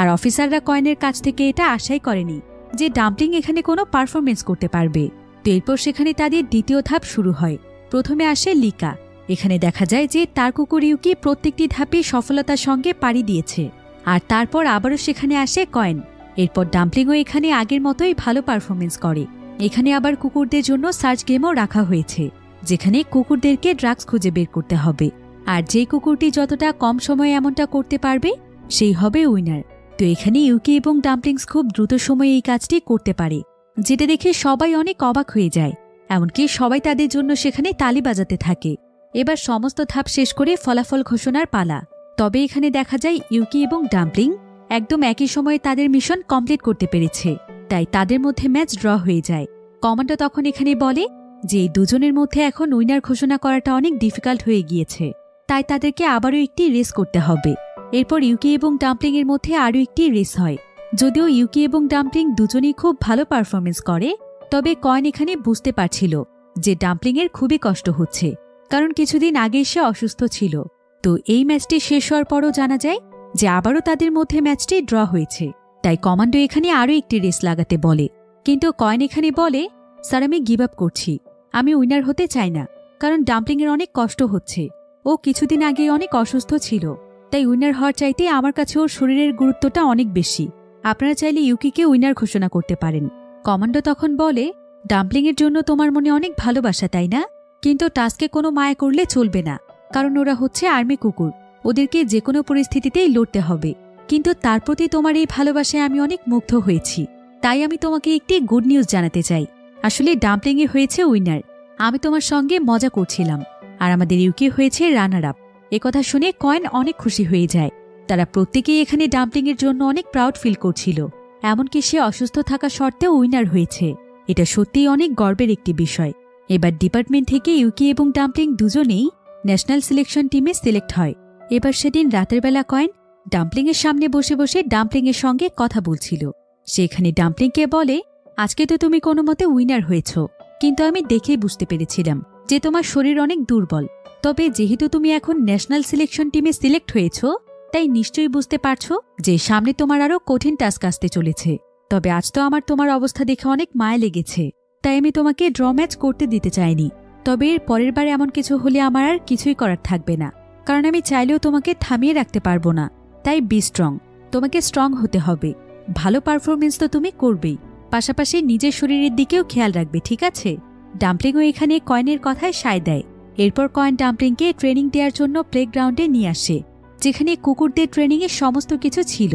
আর অফিসাররা কয়েনের কাছ থেকে এটা আশাই করেনি যে ডাম্পলিং এখানে কোনো পারফরমেন্স করতে পারবে। তো এরপর সেখানে তাদের দ্বিতীয় ধাপ শুরু হয়। প্রথমে আসে লিকা। এখানে দেখা যায় যে তার কুকুর ইউকি প্রত্যেকটি ধাপে সফলতার সঙ্গে পাড়ি দিয়েছে। আর তারপর আবারও সেখানে আসে কয়েন। এরপর ডাম্পলিংও এখানে আগের মতোই ভালো পারফরমেন্স করে। এখানে আবার কুকুরদের জন্য সার্চ গেমও রাখা হয়েছে, যেখানে কুকুরদেরকে ড্রাগস খুঁজে বের করতে হবে। আর যে কুকুরটি যতটা কম সময়ে এমনটা করতে পারবে সেই হবে উইনার। তো এখানে ইউকি এবং ডাম্পলিংস খুব দ্রুত সময়ে এই কাজটি করতে পারে, যেটা দেখে সবাই অনেক অবাক হয়ে যায়। এমনকি সবাই তাদের জন্য সেখানে তালি বাজাতে থাকে। এবার সমস্ত ধাপ শেষ করে ফলাফল ঘোষণার পালা। তবে এখানে দেখা যায় ইউকি এবং ডাম্পলিং একদম একই সময়ে তাদের মিশন কমপ্লিট করতে পেরেছে, তাই তাদের মধ্যে ম্যাচ ড্র হয়ে যায়। কমান্ডো তখন এখানে বলে যে এই দুজনের মধ্যে এখন উইনার ঘোষণা করাটা অনেক ডিফিকাল্ট হয়ে গিয়েছে, তাই তাদেরকে আবারও একটি রেস করতে হবে। এরপর ইউকি এবং ডাম্পলিং এর মধ্যে আরও একটি রেস হয়। যদিও ইউকি এবং ডাম্পলিং দুজনেই খুব ভালো পারফরমেন্স করে, তবে কয়েন এখানে বুঝতে পারছিল যে ডাম্পলিংয়ের খুবই কষ্ট হচ্ছে, কারণ কিছুদিন আগে সে অসুস্থ ছিল। তো এই ম্যাচটি শেষ হওয়ার পরও জানা যায় যে আবারও তাদের মধ্যে ম্যাচটি ড্র হয়েছে। তাই কমান্ডো এখানে আরও একটি রেস লাগাতে বলে, কিন্তু কয়েন এখানে বলে, স্যার আমি গিভ আপ করছি, আমি উইনার হতে চাই না, কারণ ডাম্পলিংয়ের অনেক কষ্ট হচ্ছে। ও কিছুদিন আগে অনেক অসুস্থ ছিল, তাই উইনার হওয়ার চাইতে আমার কাছে ওর শরীরের গুরুত্বটা অনেক বেশি। আপনারা চাইলে ইউকিকে উইনার ঘোষণা করতে পারেন। কমান্ডো তখন বলে, ডাম্পলিংয়ের জন্য তোমার মনে অনেক ভালোবাসা তাই না, কিন্তু টাস্কে কোনো মায়া করলে চলবে না, কারণ ওরা হচ্ছে আর্মি কুকুর, ওদেরকে যে কোনো পরিস্থিতিতেই লড়তে হবে। কিন্তু তার প্রতি তোমার এই ভালোবাসায় আমি অনেক মুগ্ধ হয়েছি, তাই আমি তোমাকে একটি গুড নিউজ জানাতে চাই। আসলে ডাম্পলিংয়ে হয়েছে উইনার, আমি তোমার সঙ্গে মজা করছিলাম, আর আমাদের ইউকি হয়েছে রানার আপ। একথা শুনে কয়েন অনেক খুশি হয়ে যায়। তারা প্রত্যেকেই এখানে ডাম্পলিংয়ের জন্য অনেক প্রাউড ফিল করছিল, এমনকি সে অসুস্থ থাকা সত্ত্বেও উইনার হয়েছে। এটা সত্যিই অনেক গর্বের একটি বিষয়। এবার ডিপার্টমেন্ট থেকে ইউকি এবং ডাম্পলিং দুজনেই ন্যাশনাল সিলেকশন টিমে সিলেক্ট হয়। এবার সেদিন রাতের বেলা কয়েন ডাম্পলিংয়ের সামনে বসে বসে ডাম্পলিংয়ের সঙ্গে কথা বলছিল। সেখানে ডাম্পলিংকে বলে, আজকে তো তুমি কোনো মতে উইনার হয়েছ, কিন্তু আমি দেখেই বুঝতে পেরেছিলাম যে তোমার শরীর অনেক দুর্বল। তবে যেহেতু তুমি এখন ন্যাশনাল সিলেকশন টিমে সিলেক্ট হয়েছ, তাই নিশ্চয়ই বুঝতে পারছো যে সামনে তোমার আরও কঠিন টাস্ক আসতে চলেছে। তবে আজ তো আমার তোমার অবস্থা দেখে অনেক মায়া লেগেছে, তাই আমি তোমাকে ড্র ম্যাচ করতে দিতে চাইনি। তবে এর পরের বার এমন কিছু হলে আমার আর কিছুই করার থাকবে না, কারণ আমি চাইলেও তোমাকে থামিয়ে রাখতে পারবো না। তাই বি স্ট্রং, তোমাকে স্ট্রং হতে হবে। ভালো পারফরমেন্স তো তুমি করবেই, পাশাপাশি নিজের শরীরের দিকেও খেয়াল রাখবে, ঠিক আছে? ডাম্পলিংও এখানে কয়েনের কথায় সায় দেয়। এরপর কয়েন ডাম্পলিংকে ট্রেনিং দেওয়ার জন্য প্লেগ্রাউন্ডে নিয়ে আসে, যেখানে কুকুরদের ট্রেনিংয়ের সমস্ত কিছু ছিল।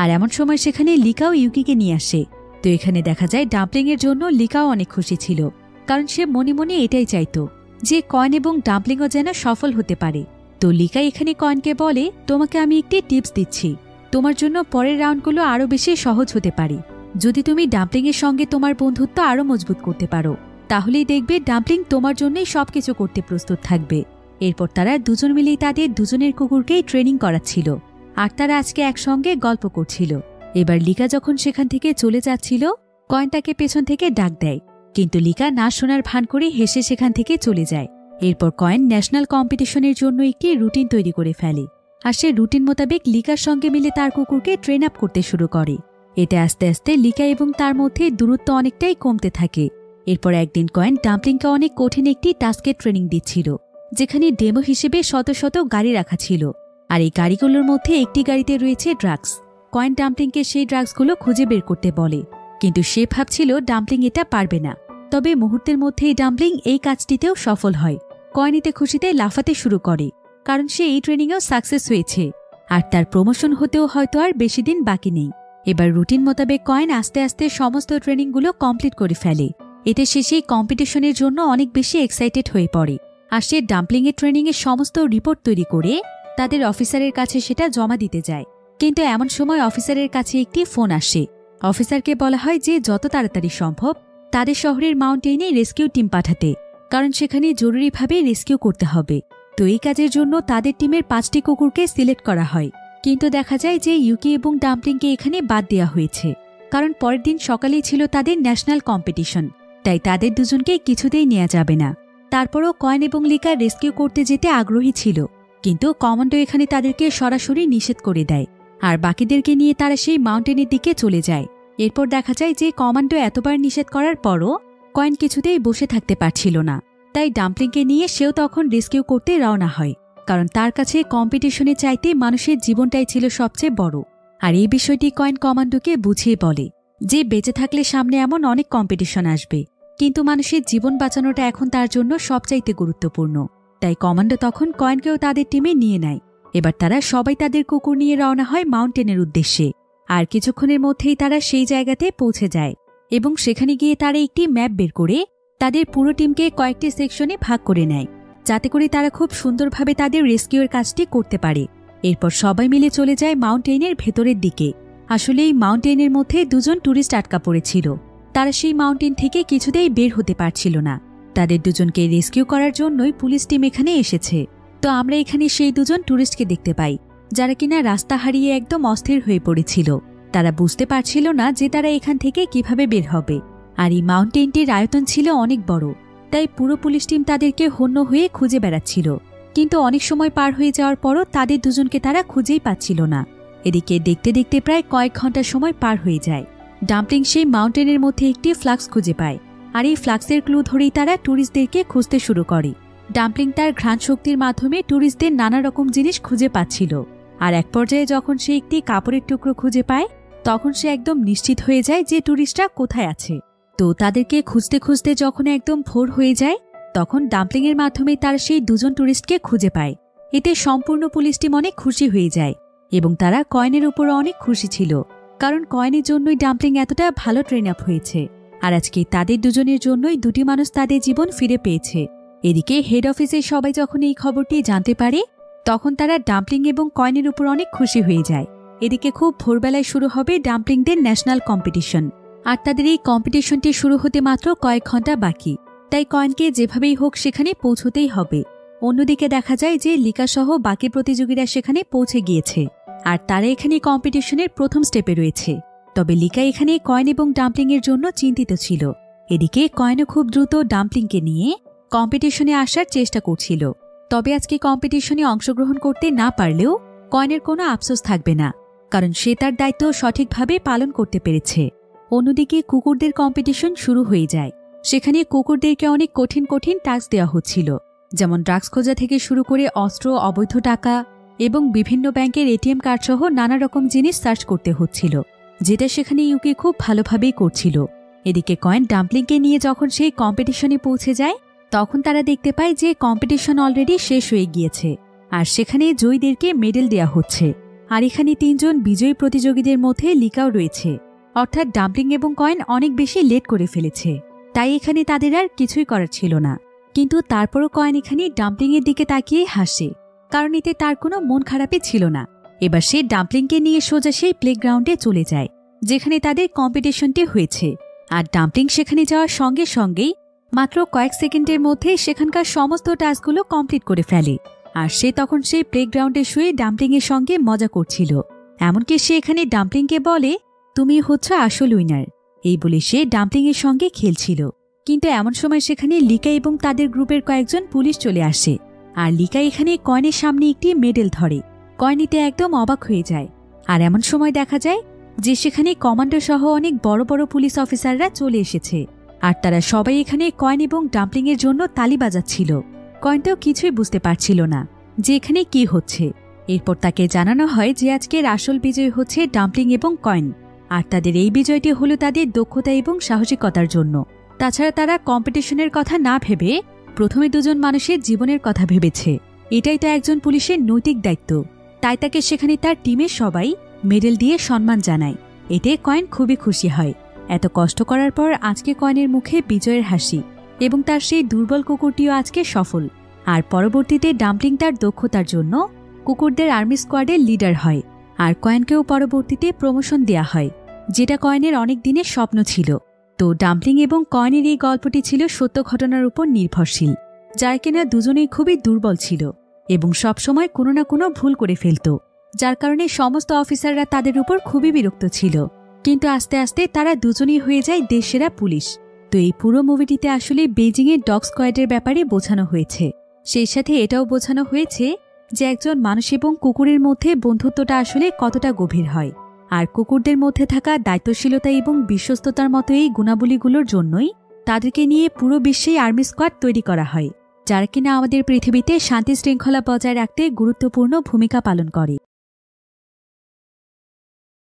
আর এমন সময় সেখানে লিকাও ইউকিকে নিয়ে আসে। তো এখানে দেখা যায় ডাম্পলিংয়ের জন্য লিকাও অনেক খুশি ছিল, কারণ সে মনে মনে এটাই চাইত যে কয়েন এবং ডাম্পলিংও যেন সফল হতে পারে। তো লিকা এখানে কয়েনকে বলে, তোমাকে আমি একটি টিপস দিচ্ছি, তোমার জন্য পরের রাউন্ডগুলো আরও বেশি সহজ হতে পারে। যদি তুমি ডাম্পলিংয়ের সঙ্গে তোমার বন্ধুত্ব আরও মজবুত করতে পারো, তাহলেই দেখবে ডাম্পলিং তোমার জন্যই সবকিছু করতে প্রস্তুত থাকবে। এরপর তারা দুজন মিলেই তাদের দুজনের কুকুরকেই ট্রেনিং করাচ্ছিল, আর তারা আজকে একসঙ্গে গল্প করছিল। এবার লিকা যখন সেখান থেকে চলে যাচ্ছিল, কয়েন তাকে পেছন থেকে ডাক দেয়, কিন্তু লিকা না শোনার ভান করে হেসে সেখান থেকে চলে যায়। এরপর কয়েন ন্যাশনাল কম্পিটিশনের জন্য একটি রুটিন তৈরি করে ফেলে, আর সে রুটিন মোতাবেক লিকার সঙ্গে মিলে তার কুকুরকে ট্রেন আপ করতে শুরু করে। এতে আস্তে আস্তে লিকা এবং তার মধ্যে দূরত্ব অনেকটাই কমতে থাকে। এরপর একদিন কয়েন ডাম্পলিংকে অনেক কঠিন একটি টাস্কের ট্রেনিং দিচ্ছিল, যেখানে ডেমো হিসেবে শত শত গাড়ি রাখা ছিল, আর এই গাড়িগুলোর মধ্যে একটি গাড়িতে রয়েছে ড্রাগস। কয়েন ডাম্পলিংকে সেই ড্রাগসগুলো খুঁজে বের করতে বলে, কিন্তু সে ভাবছিল ডাম্পলিং এটা পারবে না। তবে মুহূর্তের মধ্যেই ডাম্পলিং এই কাজটিতেও সফল হয়। কয়েন এতে খুশিতে লাফাতে শুরু করে, কারণ সে এই ট্রেনিংয়েও সাকসেস হয়েছে আর তার প্রমোশন হতেও হয়তো আর বেশি দিন বাকি নেই। এবার রুটিন মোতাবেক কয়েন আস্তে আস্তে সমস্ত ট্রেনিংগুলো কমপ্লিট করে ফেলে। এতে সে সেই কম্পিটিশনের জন্য অনেক বেশি এক্সাইটেড হয়ে পড়ে আর সে ডাম্পলিংয়ের ট্রেনিংয়ের সমস্ত রিপোর্ট তৈরি করে তাদের অফিসারের কাছে সেটা জমা দিতে যায়। কিন্তু এমন সময় অফিসারের কাছে একটি ফোন আসে। অফিসারকে বলা হয় যে যত তাড়াতাড়ি সম্ভব তাদের শহরের মাউন্টেইনে রেস্কিউ টিম পাঠাতে, কারণ সেখানে জরুরিভাবে রেস্কিউ করতে হবে। তো এই কাজের জন্য তাদের টিমের 5টি কুকুরকে সিলেক্ট করা হয়। কিন্তু দেখা যায় যে ইউকি এবং ডাম্পলিংকে এখানে বাদ দেওয়া হয়েছে, কারণ পরের দিন সকালেই ছিল তাদের ন্যাশনাল কম্পিটিশন, তাই তাদের দুজনকে কিছুতেই নেওয়া যাবে না। তারপরও কয়েন এবং লিকা রেস্কিউ করতে যেতে আগ্রহী ছিল, কিন্তু কমান্ডো এখানে তাদেরকে সরাসরি নিষেধ করে দেয় আর বাকিদেরকে নিয়ে তারা সেই মাউন্টেনের দিকে চলে যায়। এরপর দেখা যায় যে কমান্ডো এতবার নিষেধ করার পরও কয়েন কিছুতেই বসে থাকতে পারছিল না, তাই ডাম্পলিংকে নিয়ে সেও তখন রেস্কিউ করতে রওনা হয়, কারণ তার কাছে কম্পিটিশনে চাইতে মানুষের জীবনটাই ছিল সবচেয়ে বড়। আর এই বিষয়টি কয়েন কমান্ডোকে বুঝিয়ে বলে যে বেঁচে থাকলে সামনে এমন অনেক কম্পিটিশন আসবে, কিন্তু মানুষের জীবন বাঁচানোটা এখন তার জন্য সবচাইতে গুরুত্বপূর্ণ। তাই কমান্ডো তখন কয়েনকেও তাদের টিমে নিয়ে নেয়। এবার তারা সবাই তাদের কুকুর নিয়ে রওনা হয় মাউন্টেনের উদ্দেশ্যে। আর কিছুক্ষণের মধ্যেই তারা সেই জায়গাতে পৌঁছে যায় এবং সেখানে গিয়ে তারা একটি ম্যাপ বের করে তাদের পুরো টিমকে কয়েকটি সেকশনে ভাগ করে নেয়, যাতে করে তারা খুব সুন্দরভাবে তাদের রেস্কিউর কাজটি করতে পারে। এরপর সবাই মিলে চলে যায় মাউন্টেনের ভেতরের দিকে। আসলে এই মাউন্টেনের মধ্যে দুজন ট্যুরিস্ট আটকা পড়েছিল। তারা সেই মাউন্টেন থেকে কিছুতেই বের হতে পারছিল না। তাদের দুজনকে রেস্কিউ করার জন্যই পুলিশ টিম এখানে এসেছে। তো আমরা এখানে সেই দুজন ট্যুরিস্টকে দেখতে পাই, যারা কিনা রাস্তা হারিয়ে একদম অস্থির হয়ে পড়েছিল। তারা বুঝতে পারছিল না যে তারা এখান থেকে কিভাবে বের হবে। আর এই মাউন্টেনটির আয়তন ছিল অনেক বড়, তাই পুরো পুলিশ টিম তাদেরকে হন্য হয়ে খুঁজে বেড়াচ্ছিল। কিন্তু অনেক সময় পার হয়ে যাওয়ার পরও তাদের দুজনকে তারা খুঁজেই পাচ্ছিল না। এদিকে দেখতে দেখতে প্রায় কয়েক ঘন্টা সময় পার হয়ে যায়। ডাম্পলিং সেই মাউন্টেনের মধ্যে একটি ফ্লাক্স খুঁজে পায়, আর এই ফ্লাক্সের ক্লু ধরেই তারা ট্যুরিস্টদেরকে খুঁজতে শুরু করে। ডাম্পলিং তার ঘ্রাণ শক্তির মাধ্যমে ট্যুরিস্টদের নানা রকম জিনিস খুঁজে পাচ্ছিল। আর এক পর্যায়ে যখন সে একটি কাপড়ের টুকরো খুঁজে পায়, তখন সে একদম নিশ্চিত হয়ে যায় যে ট্যুরিস্টরা কোথায় আছে। তো তাদেরকে খুঁজতে খুঁজতে যখন একদম ভোর হয়ে যায়, তখন ডাম্পলিংয়ের মাধ্যমে তারা সেই দুজন ট্যুরিস্টকে খুঁজে পায়। এতে সম্পূর্ণ পুলিশ টিম অনেক খুশি হয়ে যায় এবং তারা কয়েনের উপরও অনেক খুশি ছিল, কারণ কয়েনের জন্যই ডাম্পলিং এতটা ভালো ট্রেন আপ হয়েছে। আর আজকে তাদের দুজনের জন্যই দুটি মানুষ তাদের জীবন ফিরে পেয়েছে। এদিকে হেড অফিসের সবাই যখন এই খবরটি জানতে পারে, তখন তারা ডাম্পলিং এবং কয়েনের উপর অনেক খুশি হয়ে যায়। এদিকে খুব ভোরবেলায় শুরু হবে ডাম্পলিংদের ন্যাশনাল কম্পিটিশন, আর তাদের এই কম্পিটিশনটি শুরু হতে মাত্র কয়েক ঘন্টা বাকি, তাই কয়েনকে যেভাবেই হোক সেখানে পৌঁছতেই হবে। অন্যদিকে দেখা যায় যে লিকা সহ বাকি প্রতিযোগীরা সেখানে পৌঁছে গিয়েছে, আর তারা এখানে কম্পিটিশনের প্রথম স্টেপে রয়েছে। তবে লিকা এখানে কয়েন এবং ডাম্পলিংয়ের জন্য চিন্তিত ছিল। এদিকে কয়েনও খুব দ্রুত ডাম্পলিংকে নিয়ে কম্পিটিশনে আসার চেষ্টা করছিল। তবে আজকে কম্পিটিশনে অংশগ্রহণ করতে না পারলেও কয়েনের কোনো আফসোস থাকবে না, কারণ সে তার দায়িত্ব সঠিকভাবে পালন করতে পেরেছে। অন্যদিকে কুকুরদের কম্পিটিশন শুরু হয়ে যায়। সেখানে কুকুরদেরকে অনেক কঠিন কঠিন টাস্ক দেওয়া হচ্ছিল, যেমন ড্রাগস খোঁজা থেকে শুরু করে অস্ত্র, অবৈধ টাকা এবং বিভিন্ন ব্যাংকের এটিএম কার্ড সহ নানা রকম জিনিস সার্চ করতে হচ্ছিল, যেটা সেখানে ইউকি খুব ভালোভাবেই করছিল। এদিকে কয়েন ডাম্পলিংকে নিয়ে যখন সেই কম্পিটিশনে পৌঁছে যায়, তখন তারা দেখতে পায় যে কম্পিটিশন অলরেডি শেষ হয়ে গিয়েছে, আর সেখানে জয়ীদেরকে মেডেল দেওয়া হচ্ছে। আর এখানে 3 জন বিজয়ী প্রতিযোগীদের মধ্যে লিকাও রয়েছে, অর্থাৎ ডাম্পলিং এবং কয়েন অনেক বেশি লেট করে ফেলেছে, তাই এখানে তাদের আর কিছুই করার ছিল না। কিন্তু তারপরও কয়েন এখানে ডাম্পলিংয়ের দিকে তাকিয়ে হাসে, কারণ এতে তার কোনো মন খারাপই ছিল না। এবার সে ডাম্পলিংকে নিয়ে সোজা সেই প্লেগ্রাউন্ডে চলে যায়, যেখানে তাদের কম্পিটিশনটি হয়েছে। আর ডাম্পলিং সেখানে যাওয়ার সঙ্গে সঙ্গেই মাত্র কয়েক সেকেন্ডের মধ্যে সেখানকার সমস্ত টাস্কগুলো কমপ্লিট করে ফেলে। আর সে তখন সেই প্লেগ্রাউন্ডে শুয়ে ডাম্পলিংয়ের সঙ্গে মজা করছিল। এমনকি সে এখানে ডাম্পলিংকে বলে, তুমি হচ্ছ আসল উইনার, এই বলে সে ডাম্পলিংয়ের সঙ্গে খেলছিল। কিন্তু এমন সময় সেখানে লিকা এবং তাদের গ্রুপের কয়েকজন পুলিশ চলে আসে। আর লিকা এখানে কয়েনের সামনে একটি মেডেল ধরে। কয়েন এতে একদম অবাক হয়ে যায়। আর এমন সময় দেখা যায় যে সেখানে কমান্ডো সহ অনেক বড় বড় পুলিশ অফিসাররা চলে এসেছে, আর তারা সবাই এখানে কয়েন এবং ডাম্পলিংয়ের জন্য তালি বাজাচ্ছিল। কয়েন তো কিছুই বুঝতে পারছিল না যে এখানে কি হচ্ছে। এরপর তাকে জানানো হয় যে আজকের আসল বিজয় হচ্ছে ডাম্পলিং এবং কয়েন, আর তাদের এই বিজয়টি হলো তাদের দক্ষতা এবং সাহসিকতার জন্য। তাছাড়া তারা কম্পিটিশনের কথা না ভেবে প্রথমে দুজন মানুষের জীবনের কথা ভেবেছে। এটাই তো একজন পুলিশের নৈতিক দায়িত্ব। তাই তাকে সেখানে তার টিমের সবাই মেডেল দিয়ে সম্মান জানায়। এতে কয়েন খুবই খুশি হয়। এত কষ্ট করার পর আজকে কয়েনের মুখে বিজয়ের হাসি, এবং তার সেই দুর্বল কুকুরটিও আজকে সফল। আর পরবর্তীতে ডাম্পলিং তার দক্ষতার জন্য কুকুরদের আর্মি স্কোয়াডের লিডার হয়, আর কয়েনকেও পরবর্তীতে প্রমোশন দেয়া হয়, যেটা কয়েনের অনেক দিনের স্বপ্ন ছিল। তো ডাম্পলিং এবং কয়েনের এই গল্পটি ছিল সত্য ঘটনার উপর নির্ভরশীল, যার কিনা দুজনেই খুবই দুর্বল ছিল এবং সবসময় কোনো না কোনো ভুল করে ফেলত, যার কারণে সমস্ত অফিসাররা তাদের উপর খুবই বিরক্ত ছিল। কিন্তু আস্তে আস্তে তারা দুজনেই হয়ে যায় দেশসেরা পুলিশ। তো এই পুরো মুভিটিতে আসলে বেজিংয়ের ডগ স্কোয়াডের ব্যাপারে বোঝানো হয়েছে। সেই সাথে এটাও বোঝানো হয়েছে যে একজন মানুষ এবং কুকুরের মধ্যে বন্ধুত্বটা আসলে কতটা গভীর হয়। আর কুকুরদের মধ্যে থাকা দায়িত্বশীলতা এবং বিশ্বস্ততার মতো এই গুণাবলীগুলোর জন্যই তাদেরকে নিয়ে পুরো বিশ্বেই আর্মি স্কোয়াড তৈরি করা হয়, যারা কিনা আমাদের পৃথিবীতে শান্তি শৃঙ্খলা বজায় রাখতে গুরুত্বপূর্ণ ভূমিকা পালন করে।